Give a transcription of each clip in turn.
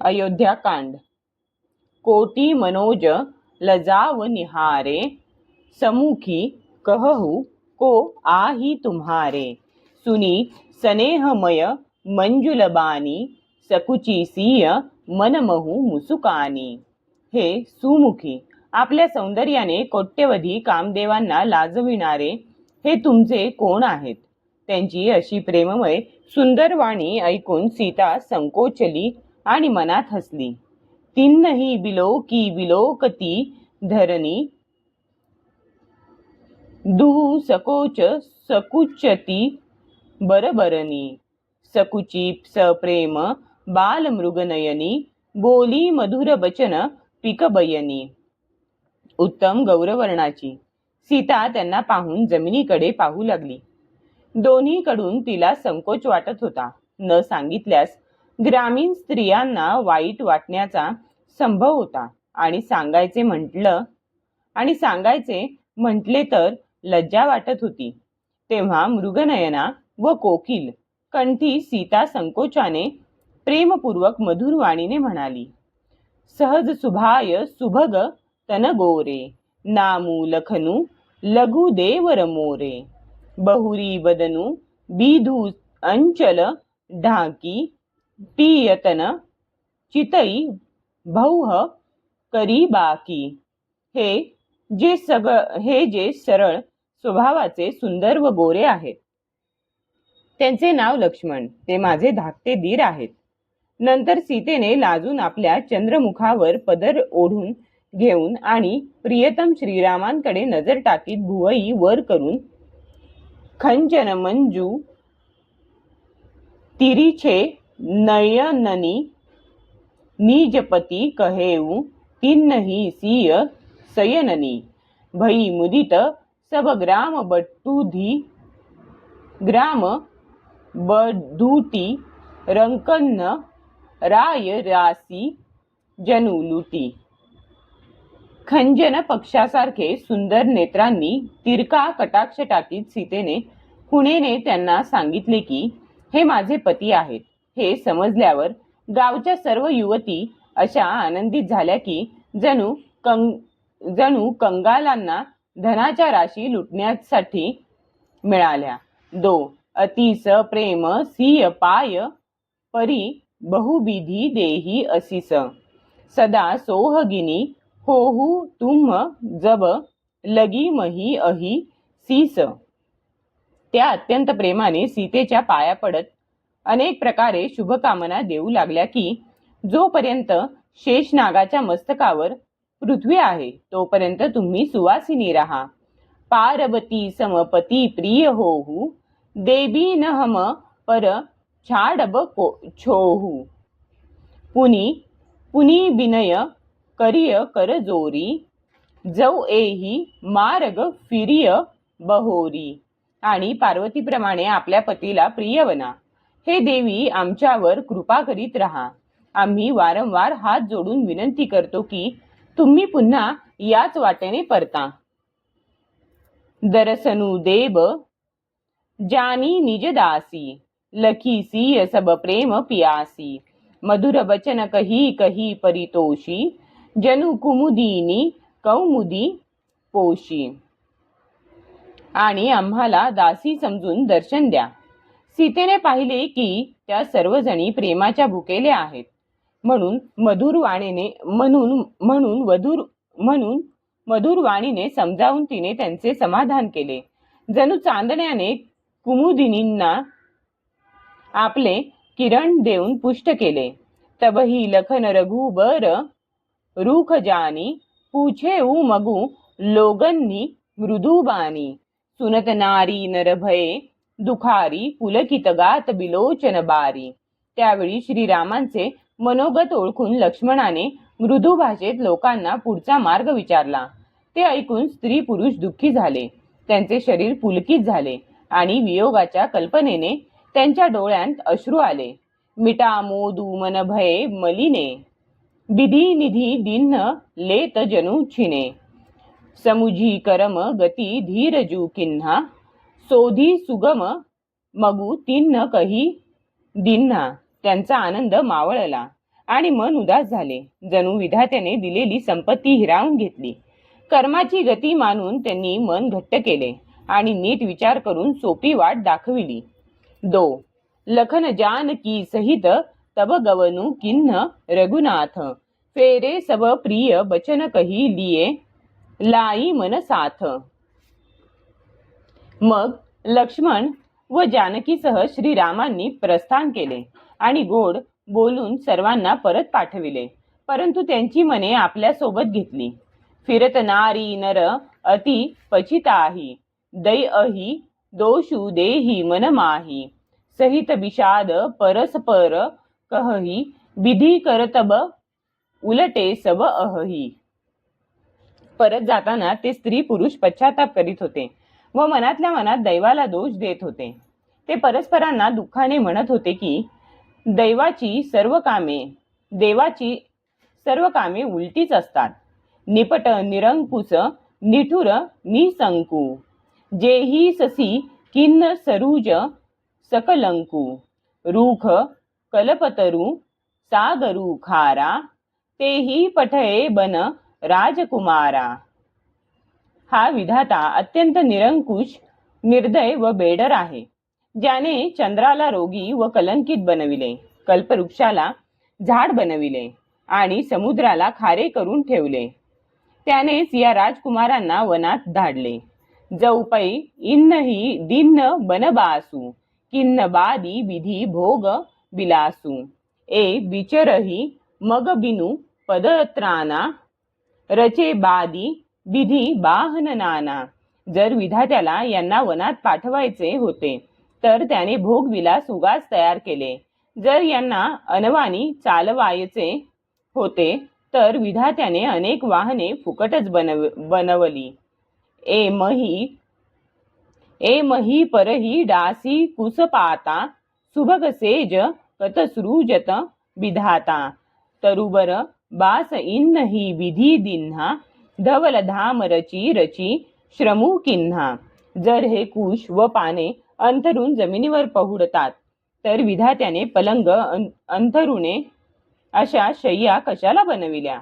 अयोध्याकांड। कोटी मनोज लजाव निहारे, समुखी कहहु को आही तुम्हारे। सुनी स्नेहमय मंजुलबानी, सकुची सिय मनमहु मुसुकानी। हे सुमुखी, आपल्या सौंदर्याने कोट्यवधी कामदेवांना लाजविणारे हे तुमचे कोण आहेत? त्यांची अशी प्रेममय सुंदर वाणी ऐकून सीता संकोचली आणि मनात हसली। तिन्नही बिलोकी बिलोकती धरणी, दुहु सकोच सकुचती बरबरनी। सकुची सप्रेम बालमृगनयनी, बोली मधुर बचन पिकबयनी। उत्तम गौरवर्णाची सीता त्यांना पाहून जमिनीकडे पाहू लागली। दोन्हीकडून तिला संकोच वाटत होता। न सांगितल्यास ग्रामीण स्त्रियांना वाईट वाटण्याचा संभव होता आणि सांगायचे म्हटले तर लज्जा वाटत होती। तेव्हा मृगनयना व कोकिल कंठी सीता संकोचाने प्रेमपूर्वक मधुर वाणीने म्हणाली, सहज सुभाय सुभग तन गोरे, नामू लखनू लघु देवर मोरे। बहुरी बदनू बिधू अंचल ढाकी, पियतन चितई भौह करी बाकी। हे जे सरळ स्वभावाचे सुंदर व गोरे आहेत, त्यांचे नाव लक्ष्मण, ते माझे धाकटे दीर आहेत। नंतर सीतेने लाजून आपल्या चंद्रमुखावर पदर ओढून घेऊन आणि प्रियतम श्रीरामांकडे नजर टाकीत भुवई वर करून, खंचन मंजू तिरीछे नयननी, निजपती कहेऊ तिन्नही सिय सयननी। भई मुदित सब ग्राम बधूटी, रंकन्न राय रासी जनु लुटी। खंजन पक्षासारखे सुंदर नेत्रांनी तिरका कटाक्ष टाकीत सीतेने खुणेने त्यांना सांगितले की हे माझे पती आहेत। हे समजल्यावर गावच्या सर्व युवती अशा आनंदित झाल्या की जणू कंगालांना धनाच्या राशी लुटण्यासाठी मिळाल्या। अतिस प्रेम सिय पाय परी बहुविधी देही असीस, सदा सोहगिनी होहु तुम जब लगी मही अही सीस। त्या अत्यंत प्रेमाने सीतेच्या पाया पडत अनेक प्रकारे शुभकामना देऊ लागल्या की जोपर्यंत शेषनागाच्या मस्तकावर पृथ्वी आहे तोपर्यंत तुम्ही सुवासिनी रहा। पार्वती समपती प्रिय होहु, देवी न हम पर छाडब छोहु। पुनी विनय करिय कर जोरी, जौ एही मार्ग फिरिय बहोरी। आणि पार्वतीप्रमाणे आपल्या पतीला प्रिय बना। हे देवी, आमच्यावर कृपा करीत राहा। आम्ही वारंवार हात जोडून विनंती करतो की तुम्ही पुन्हा याच वाटेने परता। दरसनु देब जानी निज दासी, लखी सिय सब प्रेम पियासी। मधुर बचन कही कही परितोषी, जनु कुमुदीनी कौमुदी पोशी। आणि आम्हाला दासी समजून दर्शन द्या। सीतेने पाहिले की त्या सर्वजणी प्रेमाच्या भुकेल्या आहेत, म्हणून मधुर वाणीने समजावून तिने त्यांचे समाधान केले। जणू चांदण्याने कुमुदिनींना आपले किरण देऊन पुष्ट केले। तबही लखन रघुबर रूख जानी, पूछे उ मगु लोगन्नी मृदुबानी। सुनत नारी नरभये दुखारी, पुलकित गात बिलोचन बारी। त्यावेळी श्रीरामांचे मनोगत ओळखून लक्ष्मणाने मृदू भाषेत लोकांना पुढचा मार्ग विचारला। ते ऐकून स्त्री पुरुष दुःखी झाले, त्यांचे शरीर पुलकित झाले आणि वियोगाच्या कल्पनेने त्यांच्या डोळ्यांत अश्रू आले। मिटा मोदू मन भये मलिने, विधी निधी दिन्ह लेत जनु छिने। समुझी करम गती धीरजू किन्हा, सोधी सुगम मगू तिन्ह कही दिन्हा। त्यांचा आनंद मावळला आणि मन उदास झाले. जणू विधात्याने दिलेली संपत्ती हिरावून घेतली. कर्माची गती मानून त्यांनी मन घट्ट केले आणि नीट विचार करून सोपी वाट दाखविली. दो लखन जानकी सहित तब गवनु किन्ह रघुनाथ, फेरे सब प्रिय बचन कही लिए लाई मन साथ. मग लक्ष्मण व जानकीसह श्रीरामांनी प्रस्थान केले आणि गोड बोलून सर्वांना परत पाठविले. परंतु त्यांची मने आपल्या सोबत घेतली. फिरत नारी नर अति पचिताही, दै अही दोषु देही मन माही, सहित विषाद परस्पर कहही, विधी करतब उलटे सब अहही. परत जाताना ते स्त्री पुरुष पश्चाताप करीत होते व मनातल्या मनात दैवाला दोष देत होते. ते परस्परांना दुःखाने म्हणत होते की देवाची सर्व कामे उलटीच असतात. निपट निरंकुश निठुर निसंकू, जेही ससी किन्न सरुज सकलंकू, रूख कलपतरू सागरू खारा, तेही पठये बन राजकुमारा. हा विधाता अत्यंत निरंकुश, निर्दय व बेडर आहे, ज्याने चंद्राला रोगी व कलंकित बनविले, कल्पवृक्षाला झाड बनविले आणि समुद्राला खारे करून ठेवले. त्यानेच या राजकुमारांना वनात धाडले. जौपै इन्नही दिन्न बनबासू, किन्न बादी विधी भोग बिलासू, ए विचरही मग बिनु पदत्राना, रचे बादी विधी बाहन नाना. जर विधात्याला यांना वनात पाठवायचे होते तर त्याने भोगविलास उगाच तयार केले. जर यांना अनवाणी चालवायचे होते तर विधात्याने अनेक वाहने फुकटच बनवली. ए मही परही डासी कुसपाता, सुभग सेज कतसृजत विधाता, तरुबर बास इन्नही विधी दिन्हा, धवल धाम रची रची श्रमू किन्हा. जर हे कुश व पाने अंथरून जमिनीवर पहुडतात तर विधात्याने पलंग अंथरुणे अशा शय्या कशाला बनविल्या.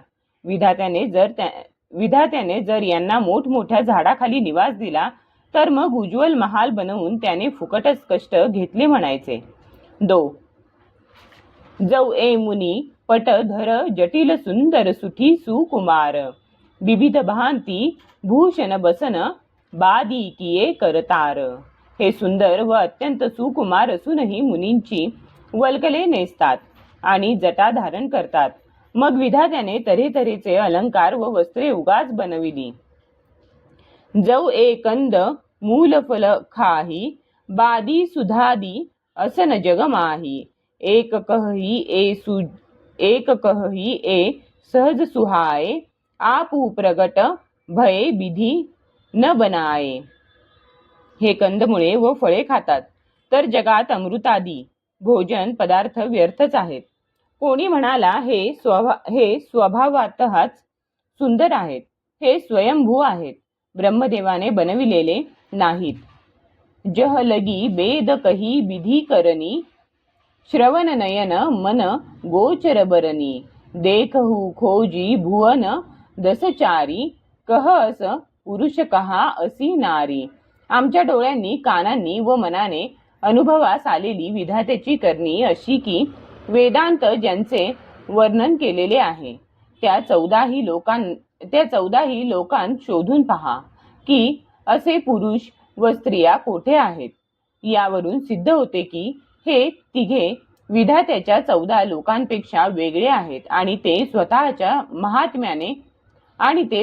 विधात्याने जर यांना मोठमोठ्या झाडाखाली निवास दिला तर मग उज्ज्वल महाल बनवून त्याने फुकटच कष्ट घेतले म्हणायचे. दो जौ ए मुनी पट धर जटिल सुंदर सुठी सुकुमार, विविध भांती भूषण बसन बादी किये करतार. हे सुंदर व अत्यंत सुकुमार असूनही मुनींची वल्कले नेसतात आणि जटा धारण करतात. मग विधात्याने तऱ्हेतऱ्हेचे अलंकार व वस्त्रे उगाच बनविली. जौ ए कंद मूल फल खाही, बादी सुधादी असन जगमाही, एक कहही ए सहज सुहाये, आपू प्रगट भये विधी न बनाये. हे कंदमुळे व फळे खातात तर जगात अमृतादी भोजन पदार्थ व्यर्थच आहेत. कोणी म्हणाला हे स्वभावातच सुंदर आहेत, हे स्वयंभू आहेत, ब्रह्मदेवाने बनविलेले नाहीत. जह लगी वेद कही विधी करनी, श्रवण नयन मन गोचर बरनी, देखहु खोजी भुवन दसचारी, कह अस पुरुष कहा असी नारी. आमच्या डोळ्यांनी कानांनी व मनाने अनुभवास आलेली विधात्याची करणी अशी की वेदांत ज्यांचे वर्णन केलेले आहे त्या 14ही लोकांत शोधून पहा की असे पुरुष व स्त्रिया कोठे आहेत. यावरून सिद्ध होते की हे तिघे विधात्याच्या 14 लोकांपेक्षा वेगळे आहेत आणि ते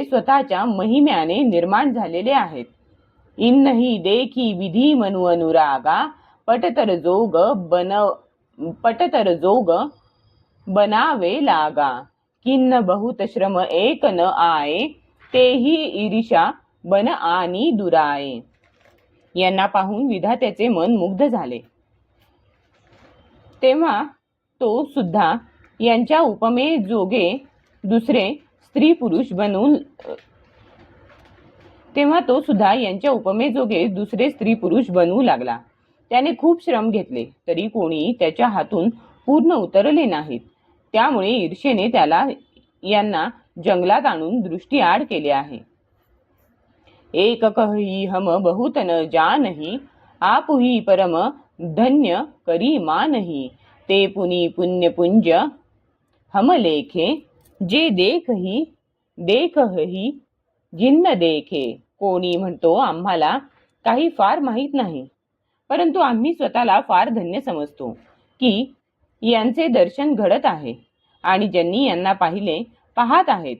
स्वतःच्या महिम्याने निर्माण झालेले आहेत. इन्नही देखी विधी मनु अनुरागा, पटतर जोग बनावे लागा, किन्न बहुत श्रम एक न आये, तेही ईरिषा बन आनी दुराये. यांना पाहून विधात्याचे मन मुग्ध झाले. तेव्हा तो सुद्धा यांच्या उपमेजोगे दुसरे स्त्री पुरुष बनवू लागला. त्याने खूप श्रम घेतले तरी कोणी त्याच्या हातून पूर्ण उतरले नाहीत. त्यामुळे ईर्षेने यांना जंगलात आणून दृष्टीआड केले आहे. एक कही हम बहुत न जानही, आपुही परम धन्य करी मानही. ते पुनी पुण्य पुंज हम लेखे, जे देखही जिन्न देखे. कोणी म्हणतो आम्हाला काही फार माहीत नाही, परंतु आम्ही स्वतःला फार धन्य समजतो की यांचे दर्शन घडत आहे आणि ज्यांनी यांना पाहत आहेत.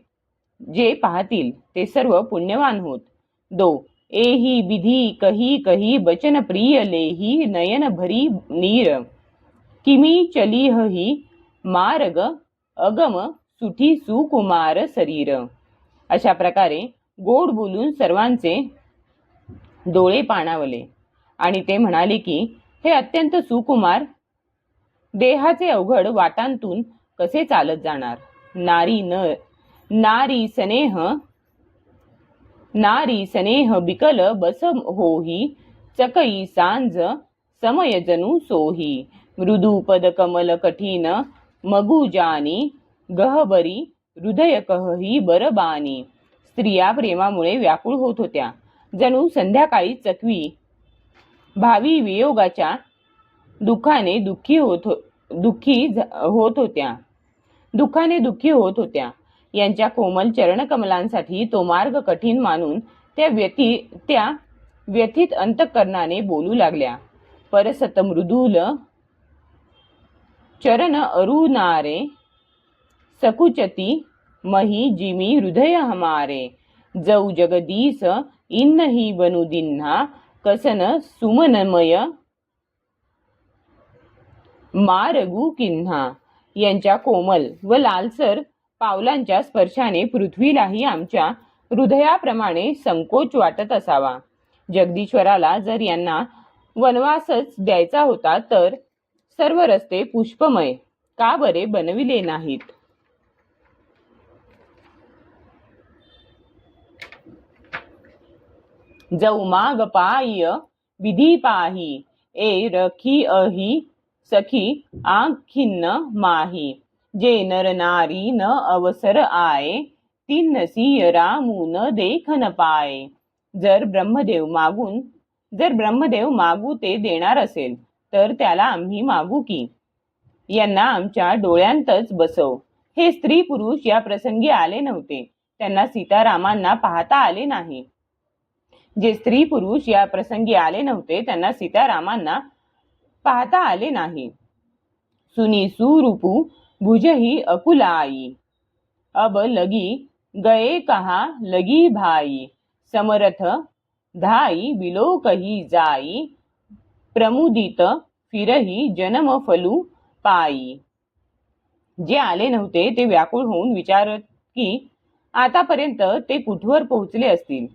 जे पाहतील ते सर्व पुण्यवान होत. दो एही विधी कही कही बचन प्रिय लेही, नयन भरी नीर किमी चलीहि मार्ग अगम सुठी सुकुमार शरीर. अशा प्रकारे गोड बोलून सर्वांचे डोळे पाणावले आणि ते म्हणाले की हे अत्यंत सुकुमार देहाचे अवघड वाटांतून कसे चालत जाणार. नारी सनेह बिकल बस होही, चकई सांज समय जनु सोही. मृदू पद कमल कठीण मगु जानी, गहबरी हृदय कहही बरबानी. स्त्रिया प्रेमामुळे व्याकुळ होत होत्या, जणू संध्याकाळी चकवी भावी वियोगाच्या दुःखाने दुःखी होत होत्या. यांच्या कोमल चरणकमलांसाठी तो मार्ग कठीण मानून त्या व्यथित अंतःकरणाने बोलू लागल्या. परसत मृदुल चरण अरुणारे, सकुचती मही जिमी हृदय हमारे. जऊ जगदीश इन्नही बनु दिन्हा, कसन सुमनमय मारगू किन्हा. यांच्या कोमल व लालसर पावलांच्या स्पर्शाने पृथ्वीलाही आमच्या हृदयाप्रमाणे संकोच वाटत असावा. जगदीश्वराला जर यांना वनवासच द्यायचा होता तर सर्व रस्ते पुष्पमय का बरे बनविले नाहीत. जाऊ माग पाय विधी पाही, ए रखी अही सखी आखिन्न माही. जे नर नारी न अवसर आये, तिन्नसी रामू न देखन पाये. जर ब्रह्मदेव मागू ते देणार असेल तर त्याला आम्ही मागू की. यांना आमच्या डोळ्यांतच बसव. हे स्त्री पुरुष या प्रसंगी आले नव्हते, त्यांना सीतारामांना पाहता आले नाही. जे स्त्री पुरुष या प्रसंगी आले नव्हते त्यांना सीतारामांना पाहता आले नाही. सुनी सुरूपू भुजही अकुलाई, अब लगी गए कहा लगी भाई. समरथ धाई बिलोकही जाई, प्रमुदित फिरही जन्म फलू पाई. जे आले नव्हते ते व्याकुळ होऊन विचारत की आतापर्यंत ते कुठवर पोहोचले असतील.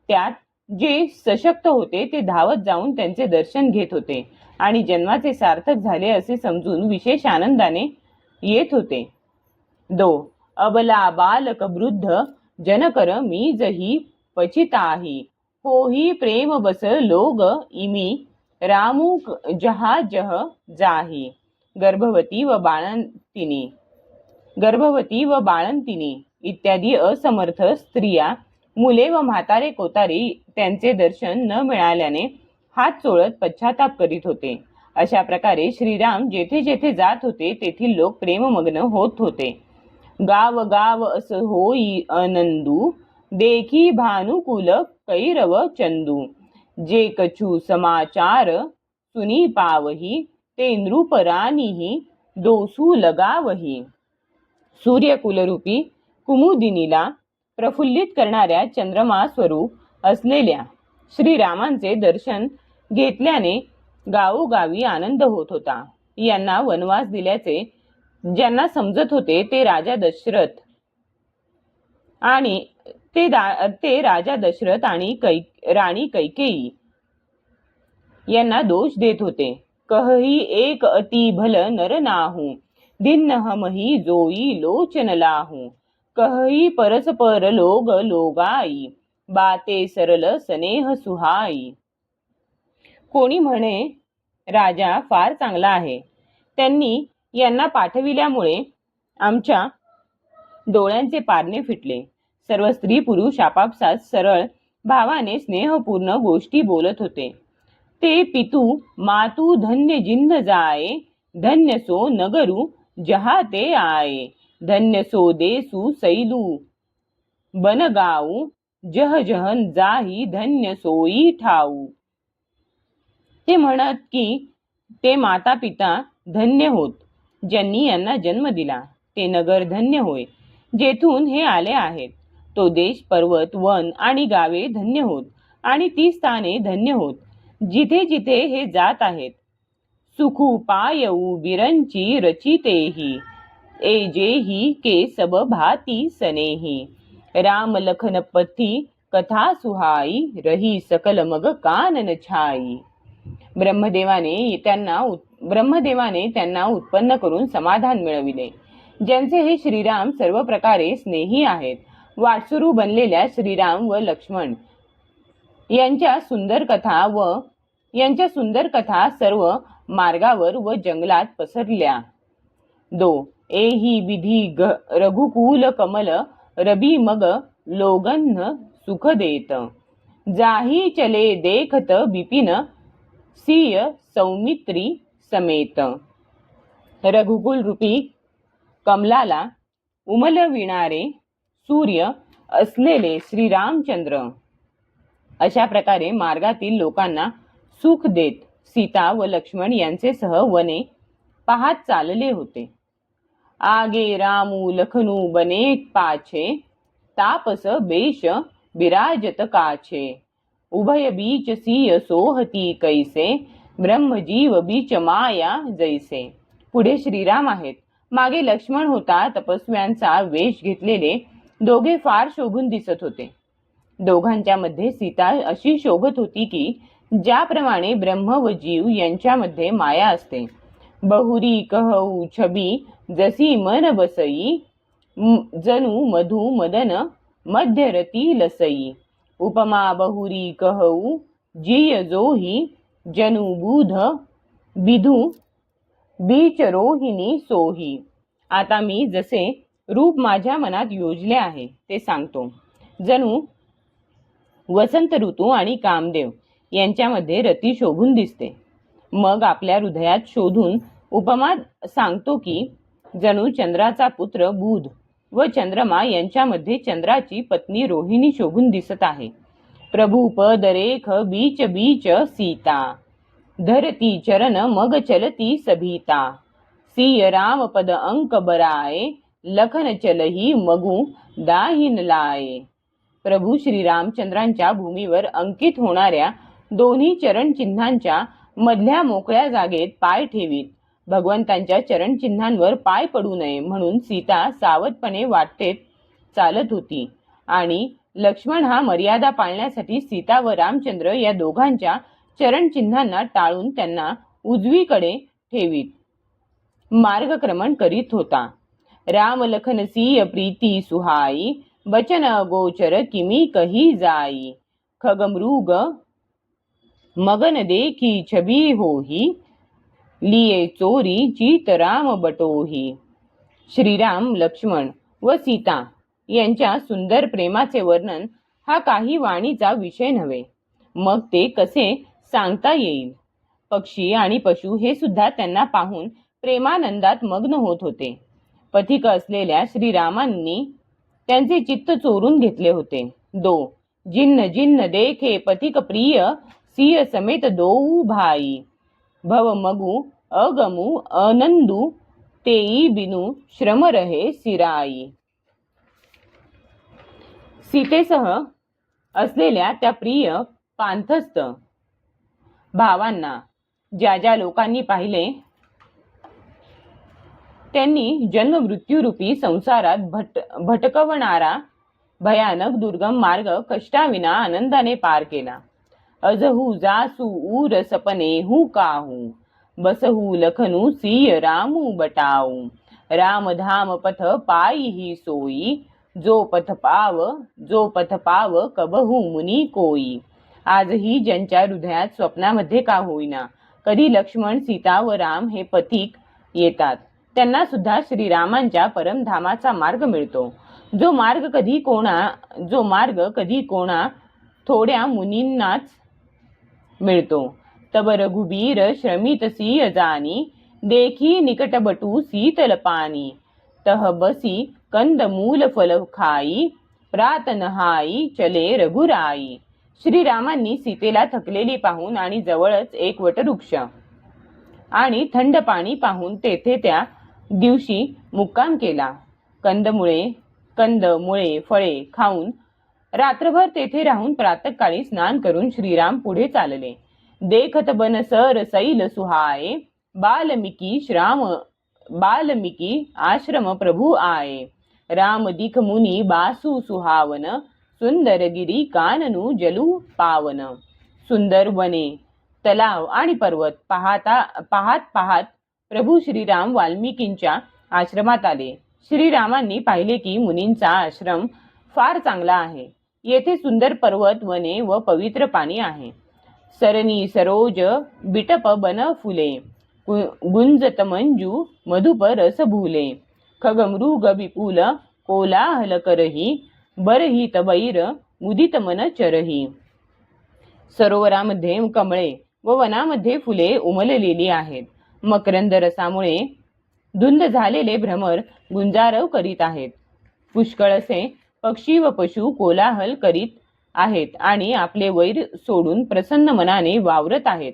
त्यात जे सशक्त होते ते धावत जाऊन त्यांचे दर्शन घेत होते आणि जन्माचे सार्थक झाले असे समजून विशेष आनंदाने येत होते. दो अबला बालक वृद्ध जनकर मी जही पचिताही, होही प्रेम बस लोग इमी रामू जहा जह जाही. गर्भवती व बाळंतिनी इत्यादी असमर्थ स्त्रिया, मुले व म्हातारे कोतारी त्यांचे दर्शन न मिळाल्याने हात चोळत पश्चाताप करीत होते. अशा प्रकारे श्रीराम जेथे जेथे जात होते तेथील लोक प्रेममग्न होत होते. गाव गाव अस होई आनंदू, देखी भानुकुल कैरव चंदू. जे कछु समाचार सुनी पावही, ते नृपरानीही दोसू लगावही. सूर्यकुलरूपी कुमुदिनीला प्रफुल्लित करणाऱ्या चंद्रमा स्वरूप असलेल्या श्रीरामांचे दर्शन घेतल्याने गावोगावी आनंद होत होता. यांना वनवास दिल्याचे ज्यांना समजत होते ते राजा दशरथ आणि राणी कैकेयी यांना दोष देत होते. कहही एक अति भल नर नाहू, धिन्न हमही जोई लोचन लाहू. कहही परस्पर लोग लोगाई, बाते सरल स्नेह सुहाई. कोणी म्हणे राजा फार चांगला आहे, त्यांनी यांना पाठविल्यामुळे आमच्या डोळ्यांचे पारणे फिटले. सर्व स्त्री पुरुष आपापसात सरळ भावाने स्नेहपूर्ण गोष्टी बोलत होते. ते पितू मातू धन्य जिंद जाये, धन्य सो नगरू जहा ते आये, धन्य सो देसू सैलू बनगाऊ, जह जहन जाही धन्य सोई ठाऊ. ते म्हणत की ते माता पिता धन्य होत ज्यांनी यांना जन्म दिला. ते नगर धन्य होय जेथून हे आले आहेत. तो देश पर्वत वन आणि गावे धन्य होत आणि ती स्थाने धन्य होत जिथे जिथे हे जात आहेत. सुखू पायऊ बिरंची रचितेही, एजेही के सब भाती सनेही, राम लखन पथी कथा सुहाई, रही सकल मग कानन छाई. ब्रह्मदेवाने त्यांना उत्पन्न करून समाधान मिळविले. ज्यांचे हे श्रीराम सर्व प्रकारे स्नेही आहेत. वाटसरू बनलेल्या श्रीराम व लक्ष्मण यांच्या सुंदर कथा सर्व मार्गावर व जंगलात पसरल्या. एही विधी रघुकुल कमल, रबी मग लोगन सुख देत, जाही चले देखत बिपिन, सिय सौमित्री समेत. रघुकुल रूपी कमलाला उमलविणारे सूर्य असलेले श्रीरामचंद्र अशा प्रकारे मार्गातील लोकांना सुख देत सीता व लक्ष्मण यांचे सह वने पाहत चालले होते. आगे रामू लखनू बने पाछे, तापस बेश बिराजत काछे, उभय बीच सिय सोहती कैसे, ब्रह्मजीव बीच माया जैसे. पुढे श्रीराम आहेत, मागे लक्ष्मण होता. तपस्व्यांचा वेश घेतलेले दोघे फार शोभून दिसत होते. दोघांच्या मध्ये सीता अशी शोभत होती की ज्याप्रमाणे ब्रह्म व जीव यांच्यामध्ये माया असते. बहुरी कहऊ छबी जसी मन बसई, जणू मधु मदन मध्यरती लसई, उपमा बहुरी कहऊ जिय जोही, जनु बुध बिधू बीच रोहिणी सोही. आता मी जसे रूप माझ्या मनात योजले आहे ते सांगतो. जणू वसंत ऋतू आणि कामदेव यांच्यामध्ये रती शोभून दिसते. मग आपल्या हृदयात शोधून उपमा सांगतो की जणू चंद्राचा पुत्र बुध व चंद्रमा यांच्यामध्ये चंद्राची पत्नी रोहिणी शोभून दिसत आहे. प्रभू पद रेख बीच बीच सीता, धरती चरण मग चलती सभीता, सिय राम पद अंक बराए, लखन चलही मगू दाहिन लाए. प्रभू श्रीरामचंद्रांच्या भूमीवर अंकित होणाऱ्या दोन्ही चरण चिन्हांच्या मधल्या मोकळ्या जागेत पाय ठेवीत. भगवंतांच्या चरण चिन्हांवर पाय पडू नये म्हणून सीता सावधपणे वाटेत चालत होती आणि लक्ष्मण हा मर्यादा पाळण्यासाठी सीता व रामचंद्र या दोघांच्या चरण चिन्हांना टाळून त्यांना उजवीकडे ठेवीत मार्गक्रमण करीत होता. राम लखन सिय प्रीती सुहाई, बचन गोचर किमी कही जाई, खगमृग मगन देखी छबी होही, लिये चोरी चित राम बटोही. श्रीराम लक्ष्मण व सीता यांच्या सुंदर प्रेमाचे वर्णन हा काही वाणीचा विषय नव्हे. मग ते कसे सांगता येईल. पक्षी आणि पशु हे सुद्धा त्यांना पाहून प्रेमानंदात मग्न होत होते. पथिक असलेल्या श्रीरामांनी त्यांचे चित्त चोरून घेतले होते. जिन्न जिन्न देखे पथिक प्रिय, सिय समेत दोऊ भाई, भव मगु अगमु अनंदू, तेई बिनु श्रम रहे सिराई. सीतेसह असलेल्या त्या प्रिय पांथस्थ भावांना ज्या ज्या लोकांनी पाहिले त्यांनी जन्म मृत्यूरूपी संसारात भटकवणारा भयानक दुर्गम मार्ग कष्टाविना आनंदाने पार केला. अजहू जासू ऊर सपने हू काहू, बसहू लखनू सिय रामू बटाऊ, रामधाम पथ पायी ही सोई, जो पथ पाव कबहू मुनी कोई. आजही ज्यांच्या हृदयात स्वप्नामध्ये का होईना कधी लक्ष्मण सीता व राम हे पथिक येतात त्यांना सुद्धा श्रीरामांच्या परमधामाचा मार्ग मिळतो. जो मार्ग कधी कोणा थोड्या मुनींनाच मिळतो. तब रघुबीर श्रमितसी अजानी, देखी निकटबटू शीतल पानी. तह बसी कंद मूल फल खाई, प्रात नहाई चले रघुराई. श्रीरामांनी सीतेला थकलेली पाहून आणि जवळच एक वटवृक्ष आणि थंड पाणी पाहून तेथे त्या दिवशी मुक्काम केला. कंदमुळे फळे खाऊन रात्रभर तेथे राहून प्रातःकाळी स्नान करून श्रीराम पुढे चालले. देखत बनसर सैल सुहाये, बाल्मिकी आश्रम प्रभु आये. राम दिख मुनी बासु सुहावन, सुंदर गिरी काननू जलू पावन. सुंदर वने, तलाव आणि पर्वत पाहत प्रभू श्रीराम वाल्मिकींच्या आश्रमात आले. श्रीरामांनी पाहिले की मुनींचा आश्रम फार चांगला आहे. येथे सुंदर पर्वत, वने व पवित्र पाणी आहे. सरनी सरोज बिटप बन फुले, गुंजत मंजू मधुप रस भुले. खगमृग विपुल कोलाहल करही, बरही तबैर मुदित मन चरही. सरोवरामध्ये कमळे व वनामध्ये फुले उमललेली आहेत. मकरंद रसामुळे धुंद झालेले भ्रमर गुंजारव करीत आहेत. पुष्कळसे पक्षी व पशु कोलाहल करीत आहेत आणि आपले वैर सोडून प्रसन्न मनाने वावरत आहेत.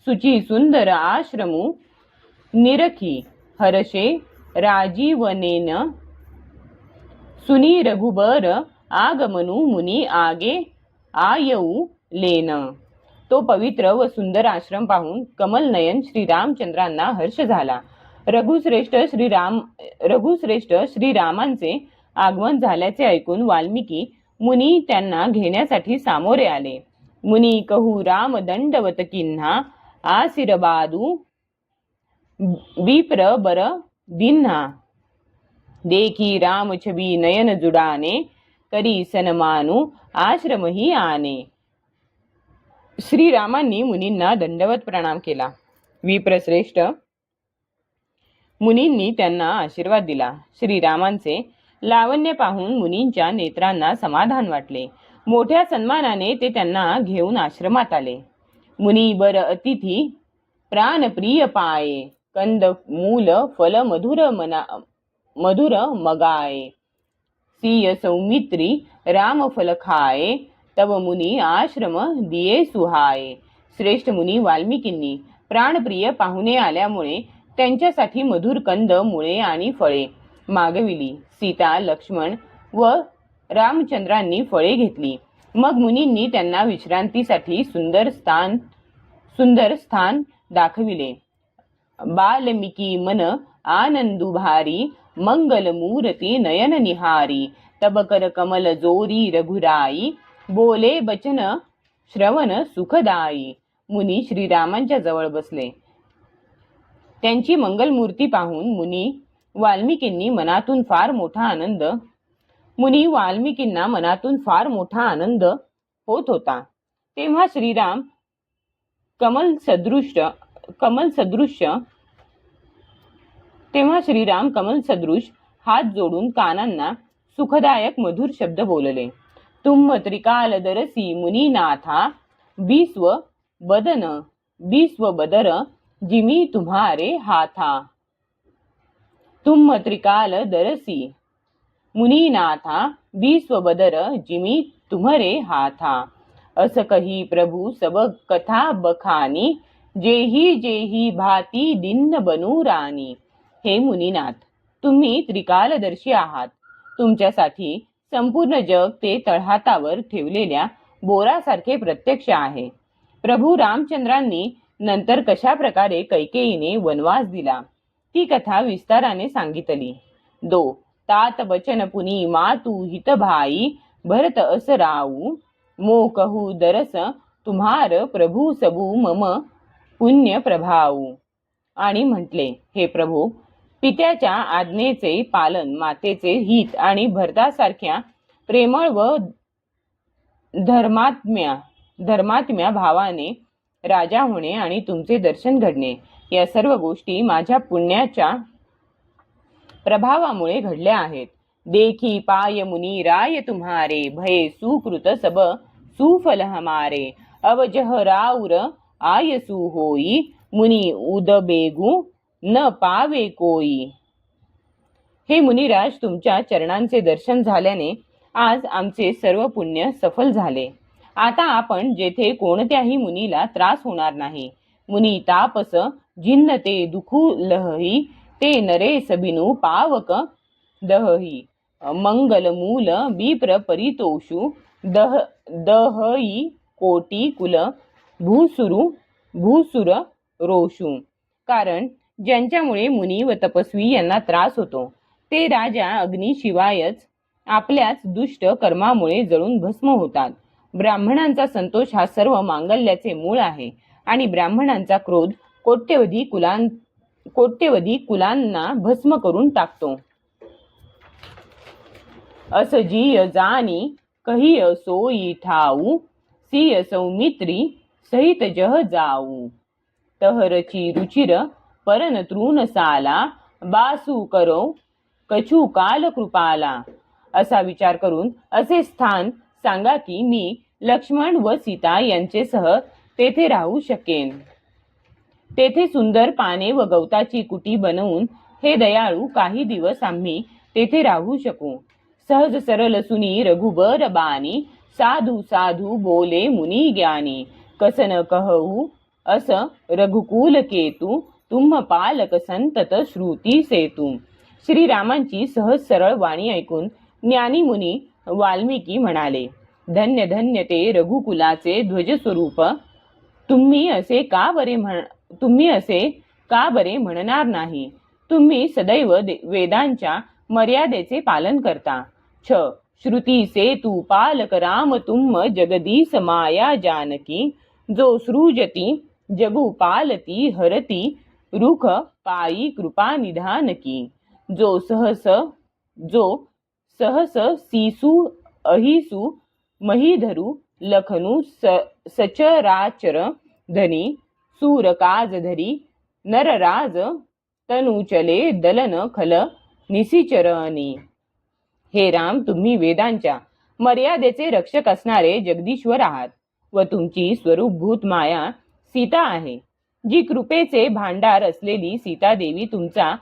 सुची सुंदर आश्रमू निरखी, हर्षे राजीवनेन सुनी रघुबर आगमनू मुनी आगे आयऊ लेन. तो पवित्र व सुंदर आश्रम पाहून कमलनयन श्रीरामचंद्रांना हर्ष झाला. रघुश्रेष्ठ श्रीरामांचे आगमन झाल्याचे ऐकून वाल्मिकी मुनी त्यांना घेण्यासाठी सामोरे आले. मुनी कहू राम दंडवत किन्हा, आशीर्वादू विप्र बर दिन्हा. देखी राम छबी नयन जुडाने, करी सन्मानू आश्रमही आने. श्रीरामांनी मुनींना दंडवत प्रणाम केला. विप्रश्रेष्ठ मुनींनी त्यांना आशीर्वाद दिला. श्रीरामांचे लावण्य पाहून मुनींच्या नेत्रांना समाधान वाटले. मोठ्या सन्मानाने ते त्यांना घेऊन आश्रमात आले. मुनी बर अतिथी प्राणप्रिय पाये, कंद मूल फल मधुर मगाये. सिय सौमित्री राम फल खाये, तब मुनी आश्रम दिये सुहाये. श्रेष्ठ मुनी वाल्मिकींनी प्राणप्रिय पाहुणे आल्यामुळे त्यांच्यासाठी मधुर कंद, मुळे आणि फळे मागविली. सीता, लक्ष्मण व रामचंद्रांनी फळे घेतली. मग मुनींनी त्यांना विश्रांतीसाठी सुंदर स्थान दाखविले. बाल्मिकी मन आनंदू भारी, मंगल मूर्ती नयन निहारी. तब कर कमल जोरी रघुराई, बोले बचन श्रवण सुखदाई. मुनी श्रीरामांच्या जवळ बसले. त्यांची मंगल मूर्ती पाहून मुनी वाल्मिकींना मनातून फार मोठा आनंद होत होता. तेव्हा श्रीराम कमल सदृश हात जोडून कानांना सुखदायक मधुर शब्द बोलले. तुम त्रिकाल दरसी मुनीनाथा, बीस्व बदर जिमी तुम्हारे हाथा. तुम त्रिकाल दरसी मुनीनाथा, बीस्व बदर जिमी तुम्हारे हाथा. अस कही प्रभु सब कथा बखानी, जेही भाती दिन्न बनू राणी. हे मुनीनाथ, तुम्ही त्रिकालदर्शी आहात. तुमच्यासाठी संपूर्ण जग ते तळहातावर ठेवलेल्या बोरासारखे प्रत्यक्ष आहे. प्रभू रामचंद्रांनी नंतर कशा प्रकारे कैकेयीने वनवास दिला ती कथा विस्ताराने सांगितली. तात बचन पुनी मातू हित भाई, भरत अस राऊ, मो कहू दरस तुम्हार प्रभू सबू मम पुण्य प्रभाऊ. आणि म्हटले, हे प्रभू, पित्याच्या आज्ञेचे पालन, मातेचे हित आणि भरतासारख्या प्रेमळ व धर्मात्म्या भावाने राजा होणे आणि तुमचे दर्शन घडणे या सर्व गोष्टी माझ्या पुण्याच्या प्रभावामुळे घडल्या आहेत. देखी पाय मुनी राय तुम्हारे, भये सुकृत सब सुफल हमारे. अवजह राउर आयसु होई, मुनी उदबेगू न पावे कोई. हे मुनिराज, तुमच्या चरणांचे दर्शन झाल्याने आज आमचे सर्व पुण्य सफल झाले. आता आपण जेथे कोणत्याही मुनीला त्रास होणार नाही. मुनी तापस जिन्न ते दुखू लहही, ते नरे सबिनु पावक दहही. मंगल मूल बिप्र परितोषु, दहई कोटी कुल भूसुर रोषू. कारण ज्यांच्यामुळे मुनी व तपस्वी यांना त्रास होतो ते राजा अग्निशिवायच आपल्याच दुष्ट कर्मामुळे जळून भस्म होतात. ब्राह्मणांचा संतोष हा सर्व मांगल्याचे मूळ आहे आणि ब्राह्मणांचा क्रोध कोट्यवधी कुलांना भस्म करून टाकतो. असजीय जानी कहिय सोई ठाऊ, सिय सौमित्री सहित जह जाऊ. तहरची रुचिर परन तृण साला, बासू करो कछु काल कृपाला. असा विचार करून असे स्थान सांगा की मी लक्ष्मण व सीता यांचेसह तेथे राहू शकेन. तेथे सुंदर पाने व गवताची कुटी बनवून हे दयाळू काही दिवस आम्ही तेथे राहू शकू. सहज सरल सुनी रघुबर बानी, साधू साधू बोले मुनी ज्ञानी. कसन कहू अस रघुकुल केतू, तुम्ह पालक संतत श्रुती सेतू. श्रीरामांची सहज सरळ वाणी ऐकून ज्ञानी मुनी वाल्मिकी म्हणाले, धन्य धन्य ते रघुकुलाचे ध्वज स्वरूप. तुम्ही असे का बरे म्हणणार नाही. तुम्ही सदैव वेदांच्या मर्यादेचे पालन करता. श्रुती सेतू पालक राम तुम जगदीश माया जानकी. जो सृजती जगु पालती हरती, रुख पायी कृपा निधानकी. जो सहस सीसु अहिसु महीधरू, लखनू सचराचर धनी. सूर काज धरी नरराज, तनु चले दलन खल निसिचरणी. हे राम, तुम्ही वेदांच्या मर्यादेचे रक्षक असणारे जगदीश्वर आहात व तुमची स्वरूपभूत माया सीता आहे. जी कृपेचे भांडार असलेली सीता देवी तुमचा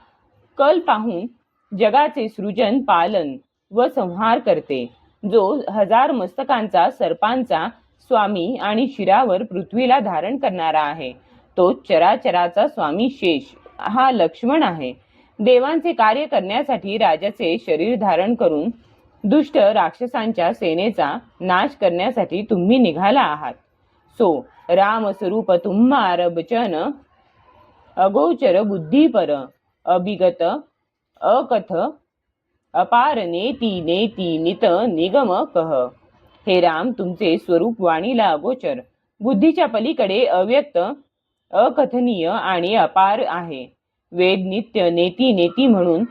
कल पाहून जगाचे सृजन पालन व संहार करते. जो हजार मस्तकांचा सर्पांचा स्वामी आणि शिरावर पृथ्वीला धारण करणारा आहे, तो चराचराचा स्वामी शेष हा लक्ष्मण आहे. देवांचे कार्य करण्यासाठी राजाचे शरीर धारण करून दुष्ट राक्षसांच्या सेनेचा नाश करण्यासाठी तुम्ही निघाला आहात. सो राम स्वरूप तुम्हार बचन, अगोचर बुद्धिपर अभिगत अकथ अपार नेती नेती नित निगम कह. हे राम, तुमचे स्वरूप वाणीला अगोचर, बुद्धीच्या पलीकडे अव्यक्त, अकथनीय आणि अपार आहे. वेद नित्य नेती नेती म्हणून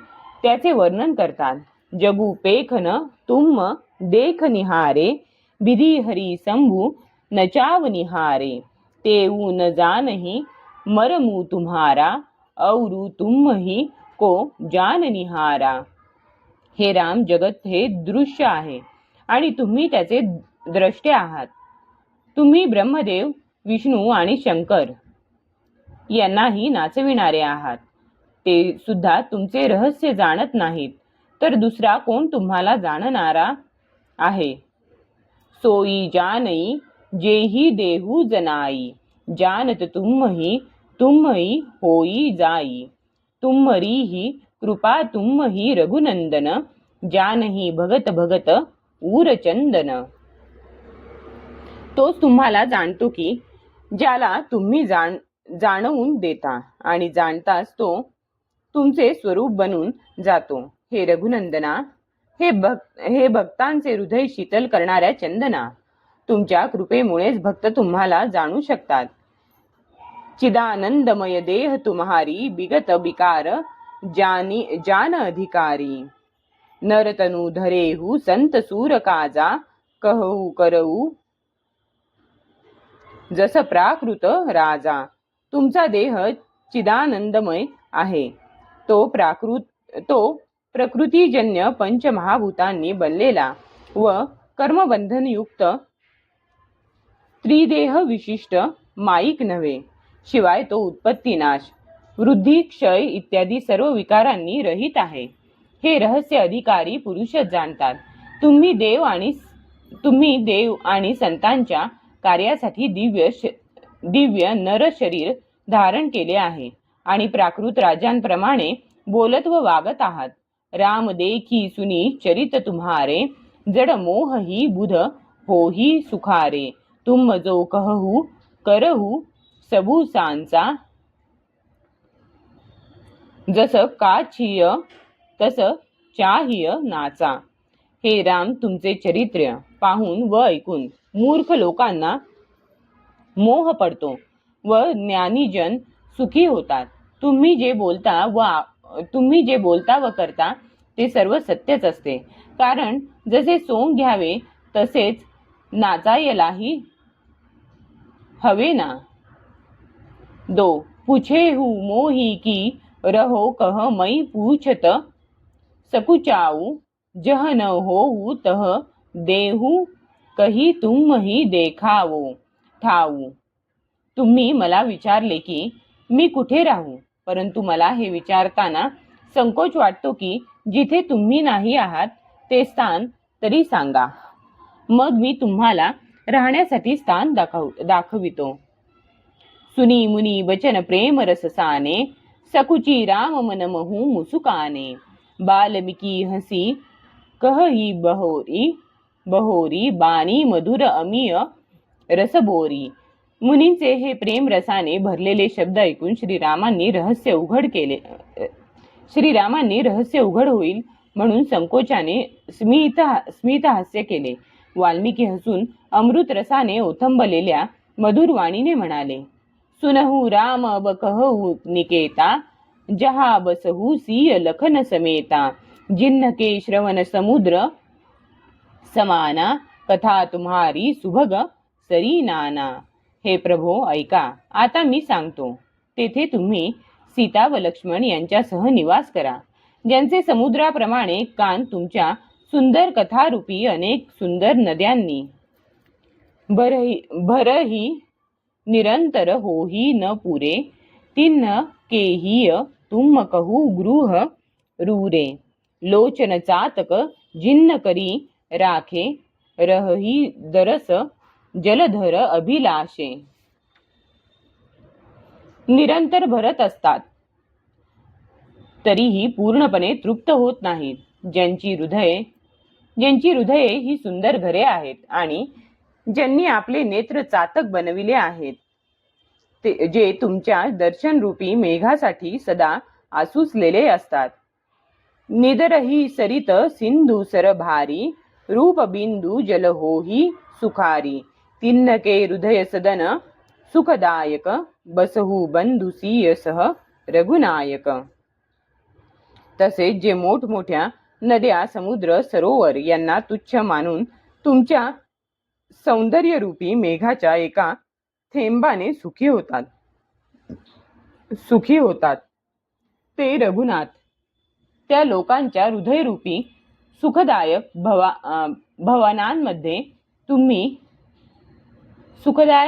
त्याचे वर्णन करतात. जगू पेखन तुम देख निहारे, विधी हरी शंभू नचाव निहारे. तेऊ न जानही मरमू तुम्हारा, औरु तुम ही को जान निहारा. हे राम, जगत हे दृश्य आहे आणि तुम्ही त्याचे द्रष्टे आहात. तुम्ही ब्रह्मदेव, विष्णू आणि शंकर यांनाही नाचविणारे आहात. ते सुद्धा तुमचे रहस्य जाणत नाहीत, तर दुसरा कोण तुम्हाला जाणणारा आहे. सोई जानई जेही देहू जनाई, जानत तुम्ही होई जाई. तुम्हरी ही कृपा तुम्ही रघुनंदन, जानही भगत भगत उरचंदन. तोच तुम्हाला जाणतो की ज्याला तुम्ही जाणवून देता आणि जाणताच तो तुमचे स्वरूप बनून जातो. हे रघुनंदना, हे भक्तांचे हृदय शीतल करणाऱ्या चंदना, तुमच्या कृपेमुळेच भक्त तुम्हाला जाणू शकतात. चिदानंदमय देह तुम्हारी, बिगत बिकार जान अधिकारी. नरतनु धरेहु संत सूर काजा, कहू करऊ जस प्राकृत राजा. तुमचा देह चिदानंदमय आहे. तो प्रकृतीजन्य पंचमहाभूतांनी बनलेला व कर्मबंधनयुक्त त्रिदेह विशिष्ट माईक नव्हे. शिवाय तो उत्पत्तीनाश, वृद्धी, क्षय इत्यादी सर्व विकारांनी रहित आहे. हे रहस्य अधिकारी पुरुषच जाणतात. तुम्ही देव आणि संतांच्या कार्यासाठी दिव्य नर शरीर धारण केले आहे आणि प्राकृत राजांप्रमाणे बोलत व वागत आहात. राम देखी सुनी चरित तुम्हारे, जड मोह ही बुध होही सुखारे. तुम जो कहू करहू सबू सांचा, जस काछिय तस चाहिय नाचा. हे राम, तुमचे चरित्र पाहून व ऐकून मूर्ख लोकांना मोह पडतो व ज्ञानीजन सुखी होतात. तुम्ही जे बोलता व करता ते सर्व सत्यच असते. कारण जसे सोंग घ्यावे तसेच नाचायलाही हवे ना. 2 पूछेहु मोही की रहो कह मई पूछत, सकुचाऊ जह न होऊ तह देहू कही तुम ही देखावो ठाऊ. तुम्ही मला विचारले की मी कुठे राहू, परंतु मला हे विचारताना संकोच वाटतो की जिथे तुम्ही नाही आहात ते स्थान तरी सांगा, मग मी तुम्हाला राहण्यासाठी स्थान दाखवितो. सुनी मुनी बचन प्रेम रससाने, सकुची राम मन महू मुसुकाने. बाल्मिकी हसी कहही बहोरी बानी मधुर अमीय रसबोरी. मुनींचे हे प्रेम रसाने भरलेले शब्द ऐकून श्रीरामांनी रहस्य उघड होईल म्हणून संकोचाने स्मित हास्य केले. वाल्मिकी हसून अमृत रसाने ओथंबलेल्या मधुर वाणीने म्हणाले, सुनहु राम अब कहू निकेता, जहा बसहु सिय लखन समेता. जिन्ह के श्रवण समुद्र समाना, कथा तुम्हारी सुभग सरी नाना. हे प्रभो ऐका, आता मी सांगतो. तेथे तुम्ही सीता व लक्ष्मण यांच्यासह निवास करा. ज्यांचे समुद्राप्रमाणे कान तुमच्या सुंदर कथारूपी अनेक सुंदर नद्यांनी भरही निरंतर होही न पुरे. तिन्ह केहिय तुम कहू गृह रूरे. लोचन चातक जिन्न करी राखे, रहही दरस जलधर अभिलाषे. निरंतर भरत असतात तरीही पूर्णपणे तृप्त होत नाहीत. ज्यांची हृदये ही सुंदर घरे आहेत आणि ज्यांनी आपले नेत्र चातक बनविले आहेत, जे तुमच्या दर्शनरूपी मेघासाठी सदा आसुसलेले असतात. निदरही सरित सिंधू सर भारी, रूप बिंदू जल होही सुखारी. तिन्ह के हृदय सदन सुखदायक, बसहु बंधुसीय सह रघुनायक. तसेच जे मोठमोठ्या नद्या, समुद्र, सरोवर यांना तुच्छ मानून तुमच्या सौंदर्यरूपी मेघाच्या एका थेंबाने सुखी होतात ते रघुनाथ. त्या लोकांच्या हृदयरूपी सुखदायक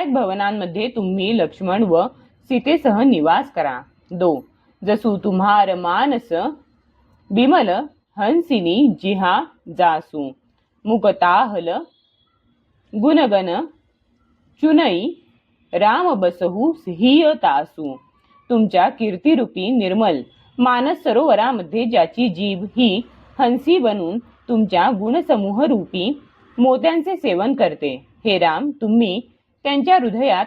भवनांमध्ये तुम्ही लक्ष्मण व सीतेसह निवास करा. 2 जसू तुम्हार मानस बिमल, हंसिनी जिहा जासू. मुकताहल गुणगन चुनई, राम बसहू हिय तासू. तुमच्या कीर्तिरूपी निर्मल मानस सरोवरामध्ये ज्याची जीभ ही हंसी बनून तुमच्या गुणसमूह रूपी मोत्यांचे सेवन करते. हे राम, तुम्ही त्यांच्या हृदयात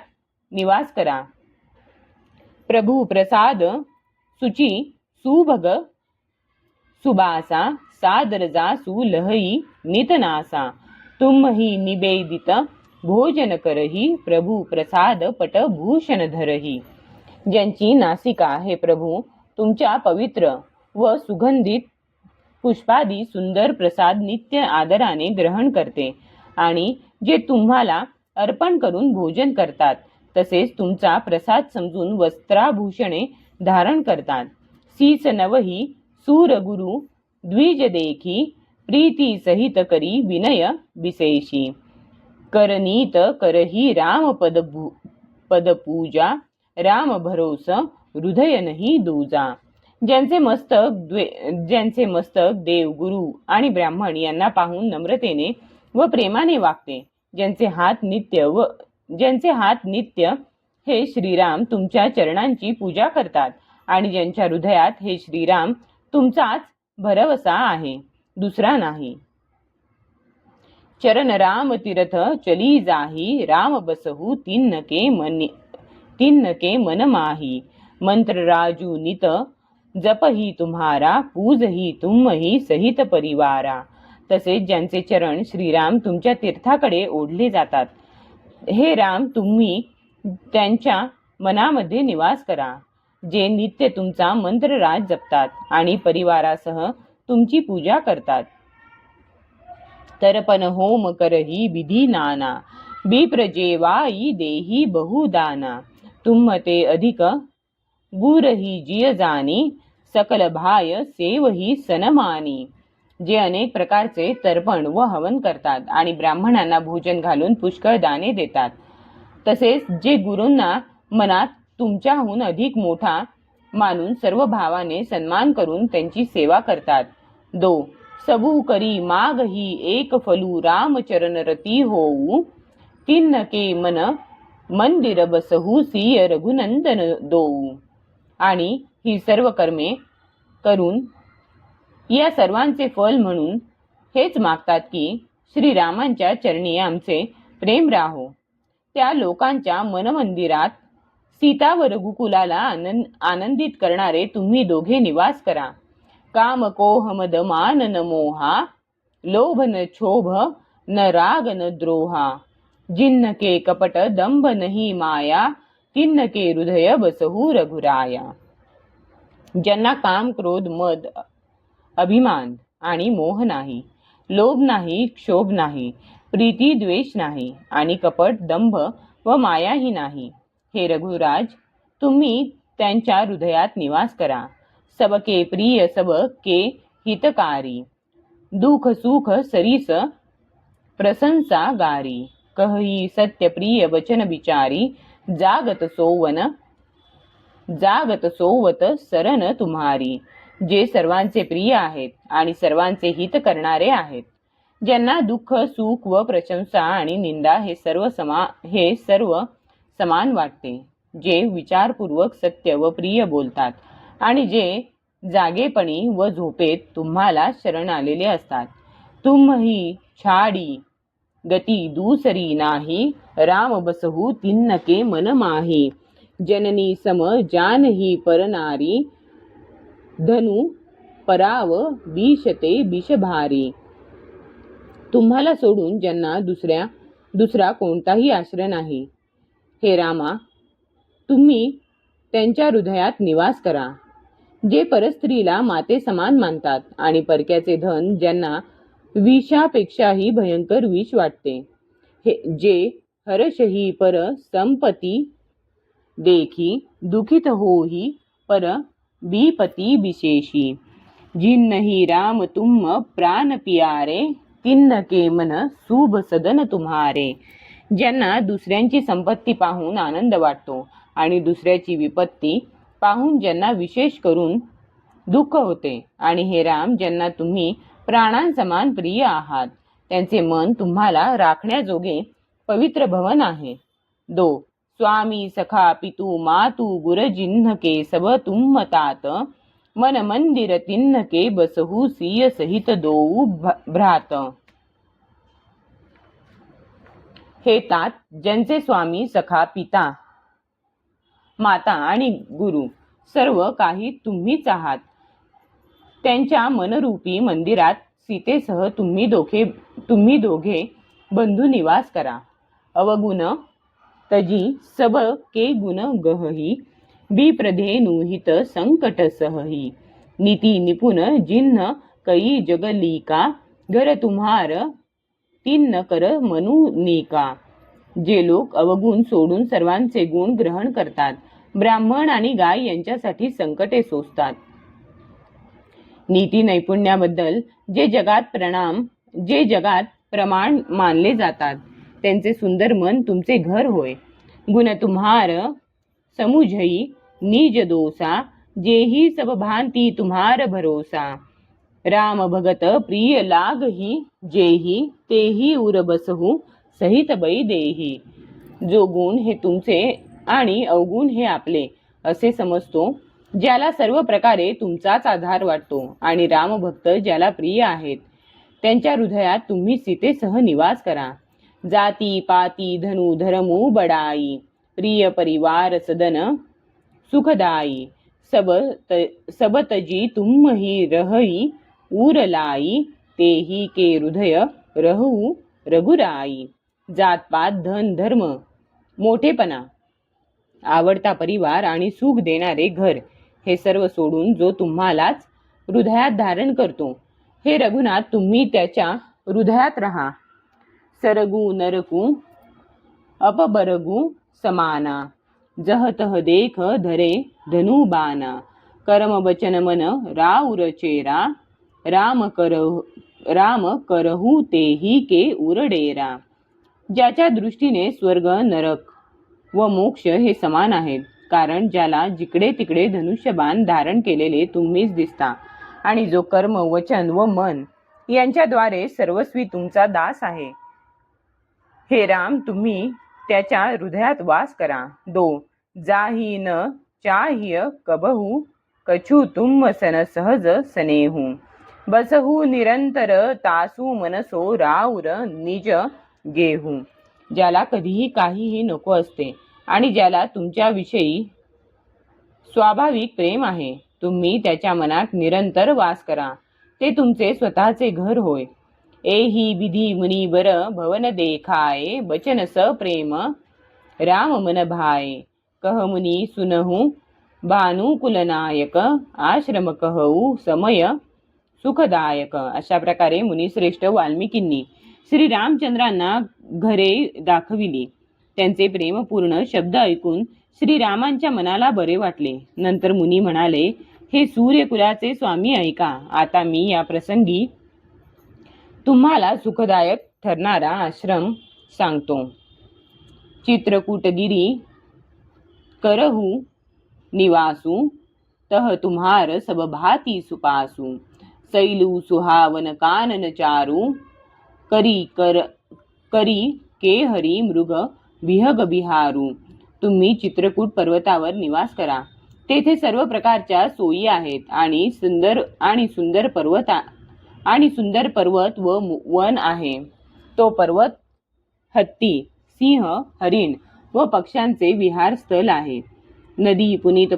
निवास करा. प्रभू प्रसाद सुची सुभग सुबासा, सादर जासू लहई नितनासा. तुम ही निवेदित भोजन करही, प्रभू प्रसाद पट भूषण धरही. ज्यांची नासिका हे प्रभू तुमच्या पवित्र व सुगंधित पुष्पादी सुंदर प्रसाद नित्य आदराने ग्रहण करते आणि जे तुम्हाला अर्पण करून भोजन करतात, तसेच तुमचा प्रसाद समजून वस्त्राभूषणे धारण करतात. सीस नवही सूर गुरु द्विज देखी, प्रीती सहित करी विनय विशेषी. करनीत करही राम पद पूजा, राम भरोस हृदय नाही दूजा. ज्यांचे मस्तक देव, गुरु आणि ब्राह्मण यांना पाहून नम्रतेने व प्रेमाने वागते, ज्यांचे हात नित्य हे श्रीराम तुमच्या चरणांची पूजा करतात आणि ज्यांच्या हृदयात हे श्रीराम तुमचाच भरवसा आहे, दुसरा नाही. चरण राम तीर्थ चली जाही, राम बसहु तिन्नके मन माही. मंत्र राजू नित जपही तुम्हारा, पूजही तुम्ही सहित परिवारा. तसेच ज्यांचे चरण श्रीराम तुमच्या तीर्थाकडे ओढले जातात, हे राम तुम्ही त्यांच्या मनामध्ये निवास करा. जे नित्य तुमचा मंत्रराज जपतात आणि परिवारासह तुमची पूजा करतात. तर्पण होम करही विधी नाना, विप्रजेवाई देही बहुदाना. तुमते अधिक गुरही जिय जानी, सकल भाय सेवही सनमानी. जे अनेक प्रकारचे तर्पण व हवन करतात आणि ब्राह्मणांना भोजन घालून पुष्कळ दाने देतात. तसेच जे गुरूंना मनात तुमच्याहून अधिक मोठा मानून सर्व भावाने सन्मान करून त्यांची सेवा करतात. 2. सबू करी मागही एक फलू, राम चरण रती होऊ. तिन्नके मन मंदिर बसहू, सिय रघुनंदन दोऊ. आणि ही सर्व कर्मे करून या सर्वांचे फल म्हणून हेच मागतात की श्रीरामांच्या चरणी आमचे प्रेम राहो. त्या लोकांच्या मनमंदिरात सीता व रघुकुलाला आनंदित करणारे तुम्ही दोघे निवास करा. काम कोह मद मान न मोहा, लोभ न क्षोभ न राग न द्रोहा. जिन्नके कपट दंभ नहीं माया, तिन्नके हृदय बसहू रघुराया. ज्यांना काम क्रोध मद अभिमान आणि मोह नाही, लोभ नाही, क्षोभ नाही, प्रीती द्वेष नाही आणि कपट दंभ व मायाही नाही, हे रघुराज तुम्ही त्यांच्या हृदयात निवास करा. सबके प्रिय सबके हितकारी, दुख सुख सरीस प्रशंसा गारी. कहई सत्य प्रिय वचन विचारी, जागत सोवत शरण तुम्हारी. जे सर्वांचे प्रिय आहेत आणि सर्वांचे हित करणारे आहेत, ज्यांना दुःख सुख व प्रशंसा आणि निंदा हे सर्व समान वाटते, जे विचारपूर्वक सत्य व प्रिय बोलतात आणि जे जागेपणी व झोपेत तुम्हाला शरण आलेले असतात. तुम्ही छाडी गती दूसरी नाही, राम बसहू तिन्नके मन माही. जननी सम जानही परनारी, धनु पराव विषते विषभारी. तुम्हाला सोडून ज्यांना दुसरा कोणताही आश्रय नाही, हे रामा तुम्ही त्यांच्या हृदयात निवास करा. जे परस्त्रीला माते समान मानतात आणि परक्याचे धन ज्यांना विषापेक्षाही भयंकर विष वाटते, जे हर्षही पर संपत्ती देखी, दुखित होही पर विपती विशेषी. जिन्नही राम तुम प्राण पियारे, तिन्नके मन शुभ सदन तुम्हारे. ज्यांना दुसऱ्यांची संपत्ती पाहून आनंद वाटतो आणि दुसऱ्याची विपत्ती पाहून ज्यांना विशेष करून दुःख होते, आणि हे राम ज्यांना तुम्ही प्राणांसमान प्रिय आहात, त्यांचे मन तुम्हाला राखण्याजोगे पवित्र भवन आहे. 2. स्वामी सखा पितू मातू गुर जिन्हके, सब तुमतात मन मंदिर तिन्नके, बसहू सिय सहित दोऊ भ्रात. हे तात ज्यांचे स्वामी सखा पिता माता आणि गुरु सर्व काही तुम्हीच आहात, त्यांच्या मनरूपी मंदिरात सीतेसह तुम्ही दोघे बंधू निवास करा. अवगुण तजी सब के गुण गहही, विप्रधेनुहित संकट सहही. नीति निपुण जिन्ह कई जगलिका, घर तुम्हार तिन्न कर मनुनिका. जे लोक अवगुण सोडून सर्वांचे गुण ग्रहण करतात ब्राह्मण आणि गाय यांच्यासाठी संकटे सोसतात. नीती नैपुण्याबद्दल जे जगात प्रमाण मानले जातात, त्यांचे सुंदर मन तुमचे घर होय. गुण तुम्हार समुझई निज दोषा, जेही सब भांति तुम्हार भरोसा. राम भगत प्रिय लागही, जेही तेही उर बसहु, सहित बई देही. जो गुण हे तुमचे आणि अवगुण हे आपले असे समजतो, ज्याला सर्व प्रकारे तुमचाच आधार वाटतो आणि रामभक्त ज्याला प्रिय आहेत, त्यांच्या हृदयात तुम्ही सीतेसह निवास करा. जाती पाती धनु धर्मू बडाई, प्रिय परिवार सदन सुखदाई. सब तजी तुम ही रहई, उरलाई तेही के हृदय रहू रघुराई. जातपात धन धर्म मोठेपणा, आवडता परिवार आणि सुख देणारे घर हे सर्व सोडून जो तुम्हालाच हृदयात धारण करतो, हे रघुनाथ तुम्ही त्याच्या हृदयात राहा. सरगु नरकू अपबरगु समाना, जह तह देख धरे धनुबाना. कर्म वचन मन राउर चेरा, राम करहु तेही के उरडेरा. ज्याच्या दृष्टीने स्वर्ग नरक व मोक्ष हे समान आहेत, कारण ज्याला जिकडे तिकडे धनुष्यबाण धारण केलेले तुम्हीच दिसता आणि जो कर्म वचन व मन यांच्याद्वारे सर्वस्वी तुमचा दास आहे. हे राम, तुम्ही त्याच्या हृदयात वास करा. 2 जाही न चाहिय कबहू, कछु तुम सन सहज सनेहू. बसहू निरंतर तासू मनसो, राउर निज गेहू. ज्याला कधीही काहीही नको असते आणि ज्याला तुमच्याविषयी स्वाभाविक प्रेम आहे, तुम्ही त्याच्या मनात निरंतर वास करा. ते तुमचे स्वतःचे घर होय. एही विधी मुनी बर भवन देखाए, बचन स प्रेम राम मन भाए. कह मुनी सुनहु भानुकुलनायक, आश्रम कहू समय सुखदायक. अशा प्रकारे मुनिश्रेष्ठ वाल्मिकींनी श्री रामचंद्रांना घरे दाखविली. त्यांचे प्रेमपूर्ण शब्द ऐकून श्रीरामांच्या मनाला बरे वाटले. नंतर मुनी म्हणाले, हे सूर्यकुलाचे स्वामी ऐका. आता मी या प्रसंगी तुम्हाला सुखदायक ठरणारा आश्रम सांगतो. चित्रकूटगिरी करहू निवासू, तह तुम्हार सब भाती सुपासू. सैलू सुहावन कानन चारू, करी के हरी मृग विहग बिहारू. तुम्ही चित्रकूट पर्वतावर निवास करा. तेथे सर्व प्रकारच्या सोयी आहेत आणि सुंदर पर्वत व वन आहे. तो पर्वत हत्ती, सिंह, हरिण व पक्ष्यांचे विहार स्थल आहे. नदी पुनीत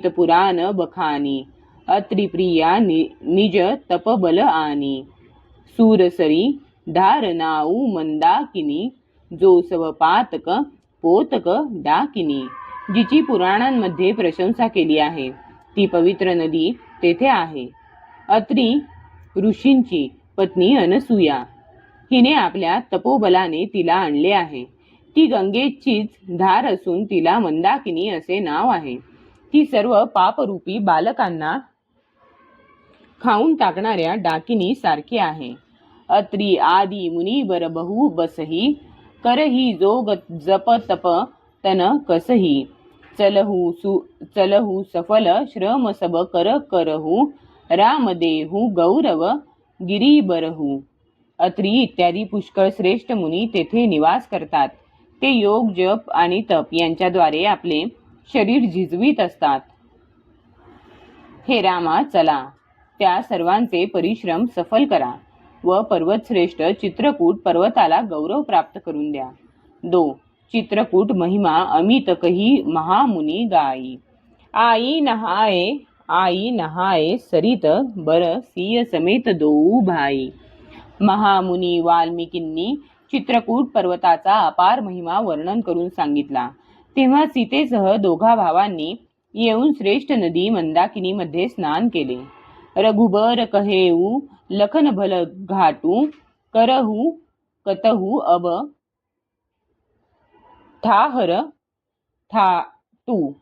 पुराण बखानी, अत्रिप्रिया निज तपबल आनी. सूरसरी धारनाऊ मंदाकिनी, जो सव पातक पोतक डाकिनी. जिची पुराणांमध्ये प्रशंसा केली आहे, ती पवित्र नदी तेथे आहे. अत्री ऋषींची पत्नी अनसुया, हिने आपल्या तपोबलाने तिला आणले आहे. ती गंगेचीच धार असून तिला मंदाकिनी असे नाव आहे. ती सर्व पापरूपी बालकांना खाऊन टाकणाऱ्या डाकिनी सारखी आहे. अत्री आदी मुनिवर बहु बसही, करही जोग जप तप तन कसही. चलहू सफल श्रम सब करहू, राम देहू गौरव गिरीबरहू. अत्री इत्यादी पुष्कळ श्रेष्ठ मुनी तेथे निवास करतात. ते योग जप आणि तप यांच्याद्वारे आपले शरीर झिजवीत असतात. हे रामा, चला त्या सर्वांचे परिश्रम सफल करा व पर्वतश्रेष्ठ चित्रकूट पर्वताला गौरव प्राप्त करून द्या. 2 चित्रकूट महिमा अमित कही महामुनी गाई. आई नहाए सरित बर, सिय समेत दोऊ भाई. महामुनी वाल्मिकींनी चित्रकूट पर्वताचा अपार महिमा वर्णन करून सांगितला. तेव्हा सीतेसह दोघा भावांनी येऊन श्रेष्ठ नदी मंदाकिनी मध्ये स्नान केले. रघुबर कहेऊ लखन भल घाटू, करहू कतहू अब ठाहर थाटू.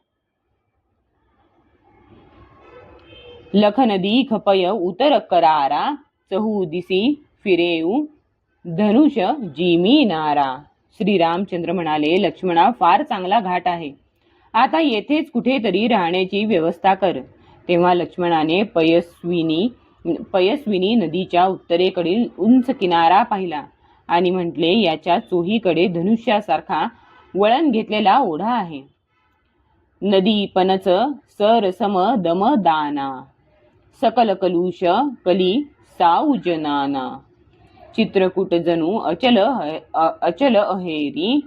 लखन दीख पय उतर करारा, चहू दिसी फिरेऊ धनुष जिमी नारा. श्रीरामचंद्र म्हणाले, लक्ष्मणा, फार चांगला घाट आहे. आता येथेच कुठेतरी राहण्याची व्यवस्था कर. तेव्हा लक्ष्मणाने पयस्विनी नदीच्या उत्तरेकडील उंच किनारा पाहिला आणि म्हटले, याच्या चोहीकडे धनुष्यासारखा वळण घेतलेला ओढा आहे. नदी पनच सर सम दम दाना, सकल कलुष कली साऊजनाना. चित्रकूट जणू अचल अहेरी,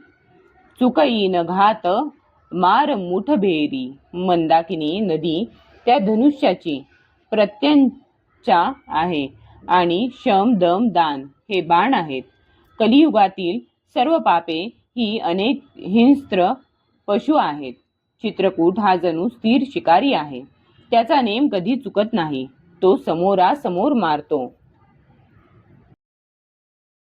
चुकईन घात मार मुठ भेरी. मंदाकिनी नदी त्या धनुष्याची प्रत्यंचा आहे आणि शम दम दान हे बाण आहेत. कलियुगातील सर्व पापे ही अनेक हिंस्त्र पशु आहेत. चित्रकूट हा जणू स्थिर शिकारी आहे. त्याचा नेम कधी चुकत नाही. तो समोरासमोर मारतो.